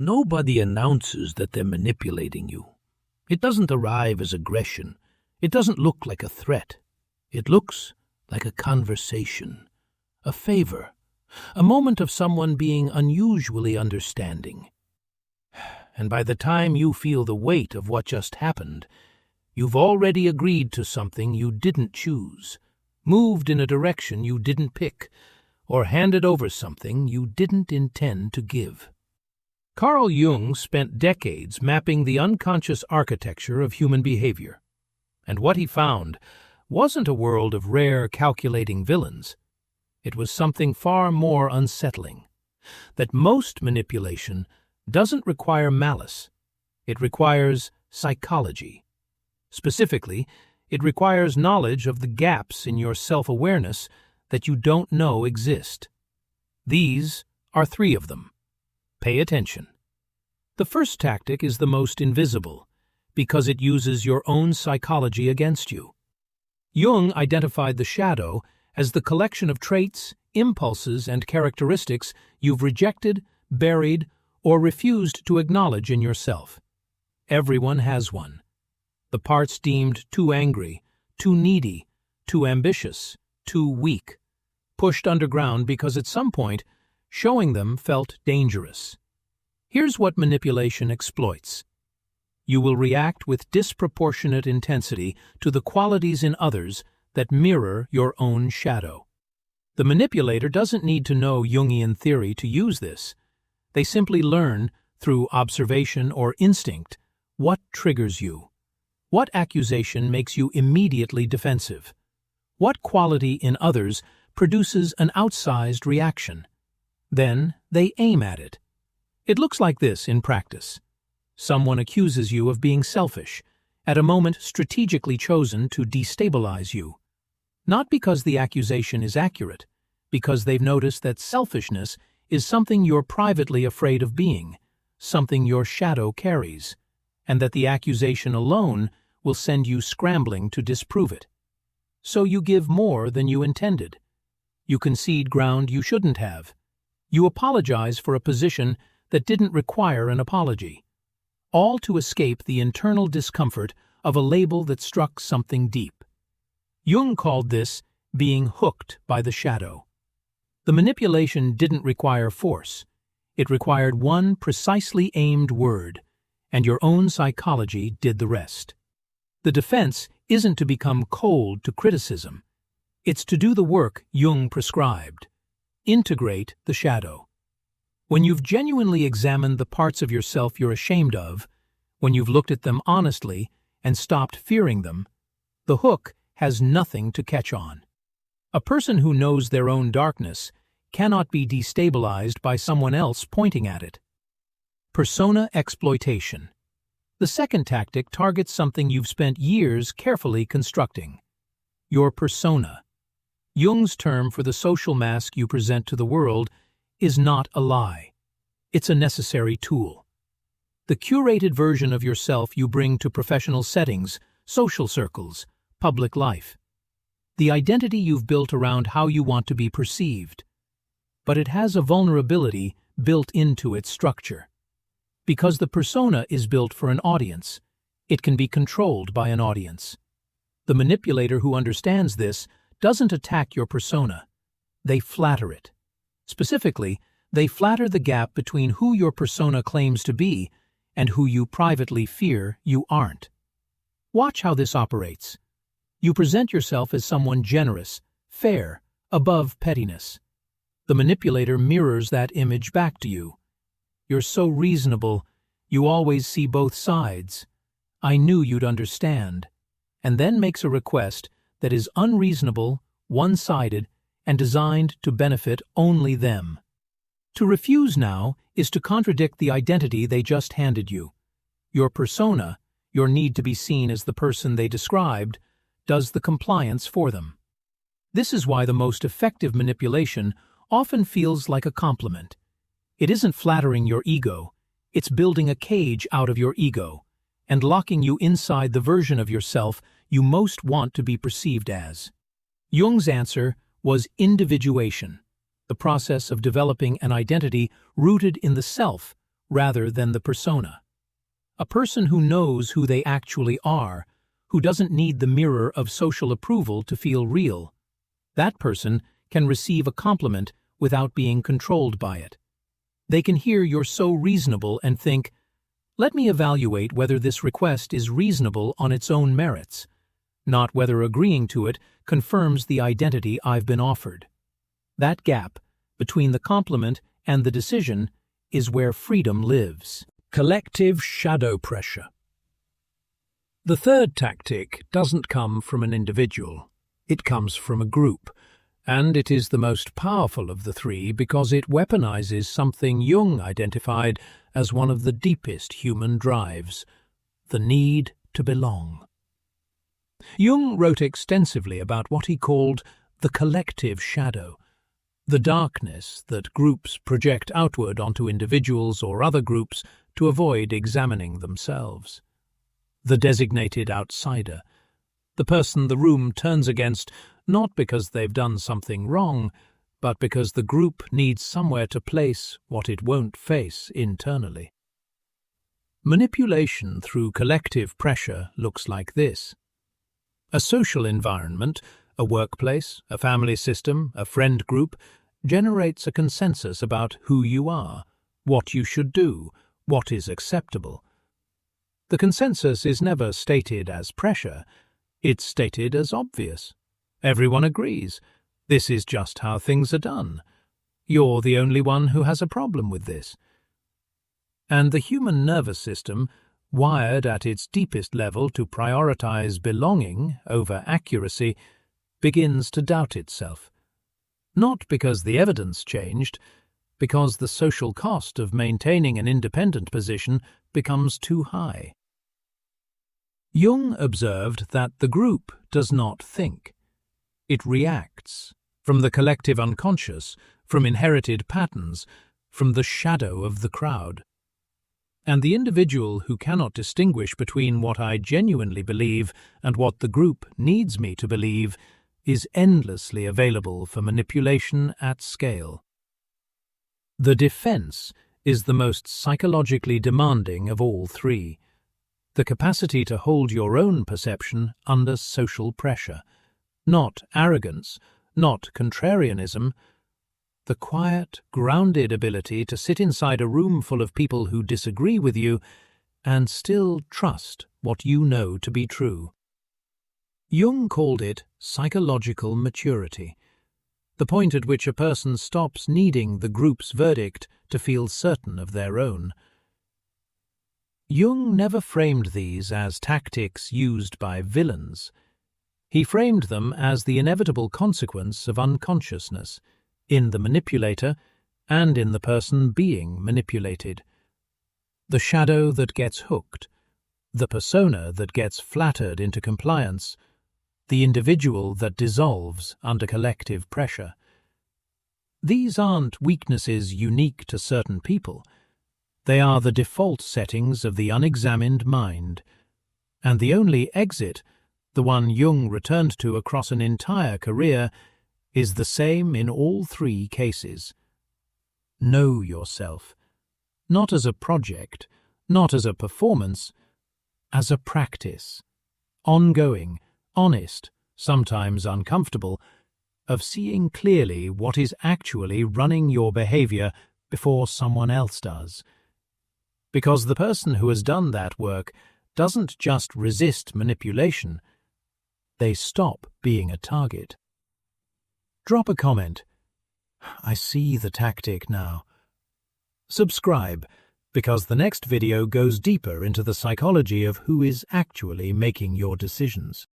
Nobody announces that they're manipulating you. It doesn't arrive as aggression. It doesn't look like a threat. It looks like a conversation, a favor, a moment of someone being unusually understanding. And by the time you feel the weight of what just happened, you've already agreed to something you didn't choose, moved in a direction you didn't pick, or handed over something you didn't intend to give. Carl Jung spent decades mapping the unconscious architecture of human behavior. And what he found wasn't a world of rare, calculating villains. It was something far more unsettling, that most manipulation doesn't require malice. It requires psychology. Specifically, it requires knowledge of the gaps in your self-awareness that you don't know exist. These are 3 of them. Pay attention. The first tactic is the most invisible, because it uses your own psychology against you. Jung identified the shadow as the collection of traits, impulses, and characteristics you've rejected, buried, or refused to acknowledge in yourself. Everyone has one. The parts deemed too angry, too needy, too ambitious, too weak, pushed underground because at some point, showing them felt dangerous. Here's what manipulation exploits. You will react with disproportionate intensity to the qualities in others that mirror your own shadow. The manipulator doesn't need to know Jungian theory to use this. They simply learn, through observation or instinct, what triggers you. What accusation makes you immediately defensive? What quality in others produces an outsized reaction? Then they aim at it. It looks like this in practice. Someone accuses you of being selfish, at a moment strategically chosen to destabilize you. Not because the accusation is accurate, because they've noticed that selfishness is something you're privately afraid of being, something your shadow carries, and that the accusation alone will send you scrambling to disprove it. So you give more than you intended. You concede ground you shouldn't have. You apologize for a position that didn't require an apology, all to escape the internal discomfort of a label that struck something deep. Jung called this being hooked by the shadow. The manipulation didn't require force. It required one precisely aimed word, and your own psychology did the rest. The defense isn't to become cold to criticism. It's to do the work Jung prescribed. Integrate the shadow. When you've genuinely examined the parts of yourself you're ashamed of, when you've looked at them honestly and stopped fearing them, the hook has nothing to catch on. A person who knows their own darkness cannot be destabilized by someone else pointing at it. Persona exploitation. The second tactic targets something you've spent years carefully constructing. Your persona. Jung's term for the social mask you present to the world is not a lie. It's a necessary tool. The curated version of yourself you bring to professional settings, social circles, public life. The identity you've built around how you want to be perceived. But it has a vulnerability built into its structure. Because the persona is built for an audience, it can be controlled by an audience. The manipulator who understands this doesn't attack your persona. They flatter it. Specifically, they flatter the gap between who your persona claims to be and who you privately fear you aren't. Watch how this operates. You present yourself as someone generous, fair, above pettiness. The manipulator mirrors that image back to you. You're so reasonable, you always see both sides. I knew you'd understand. And then makes a request that is unreasonable, one-sided, and designed to benefit only them. To refuse now is to contradict the identity they just handed you. Your persona, your need to be seen as the person they described, does the compliance for them. This is why the most effective manipulation often feels like a compliment. It isn't flattering your ego, it's building a cage out of your ego and locking you inside the version of yourself you most want to be perceived as. Jung's answer was individuation, the process of developing an identity rooted in the self rather than the persona. A person who knows who they actually are, who doesn't need the mirror of social approval to feel real. That person can receive a compliment without being controlled by it. They can hear you're so reasonable and think, let me evaluate whether this request is reasonable on its own merits, not whether agreeing to it confirms the identity I've been offered. That gap between the compliment and the decision is where freedom lives. Collective shadow pressure. The third tactic doesn't come from an individual. It comes from a group, and it is the most powerful of the three because it weaponizes something Jung identified as one of the deepest human drives, the need to belong. Jung wrote extensively about what he called the collective shadow, the darkness that groups project outward onto individuals or other groups to avoid examining themselves. The designated outsider, the person the room turns against not because they've done something wrong, but because the group needs somewhere to place what it won't face internally. Manipulation through collective pressure looks like this. A social environment, a workplace, a family system, a friend group, generates a consensus about who you are, what you should do, what is acceptable. The consensus is never stated as pressure, it's stated as obvious. Everyone agrees. This is just how things are done. You're the only one who has a problem with this. And the human nervous system, wired at its deepest level to prioritize belonging over accuracy, begins to doubt itself. Not because the evidence changed, because the social cost of maintaining an independent position becomes too high. Jung observed that the group does not think. It reacts from the collective unconscious, from inherited patterns, from the shadow of the crowd. And the individual who cannot distinguish between what I genuinely believe and what the group needs me to believe is endlessly available for manipulation at scale. The defense is the most psychologically demanding of all three. The capacity to hold your own perception under social pressure. Not arrogance, not contrarianism. The quiet, grounded ability to sit inside a room full of people who disagree with you and still trust what you know to be true. Jung called it psychological maturity, the point at which a person stops needing the group's verdict to feel certain of their own. Jung never framed these as tactics used by villains. He framed them as the inevitable consequence of unconsciousness, in the manipulator and in the person being manipulated. The shadow that gets hooked, the persona that gets flattered into compliance, the individual that dissolves under collective pressure. These aren't weaknesses unique to certain people. They are the default settings of the unexamined mind, and the only exit, the one Jung returned to across an entire career, is the same in all three cases. Know yourself, not as a project, not as a performance, as a practice, ongoing, honest, sometimes uncomfortable, of seeing clearly what is actually running your behavior before someone else does. Because the person who has done that work doesn't just resist manipulation, they stop being a target. Drop a comment. I see the tactic now. Subscribe, because the next video goes deeper into the psychology of who is actually making your decisions.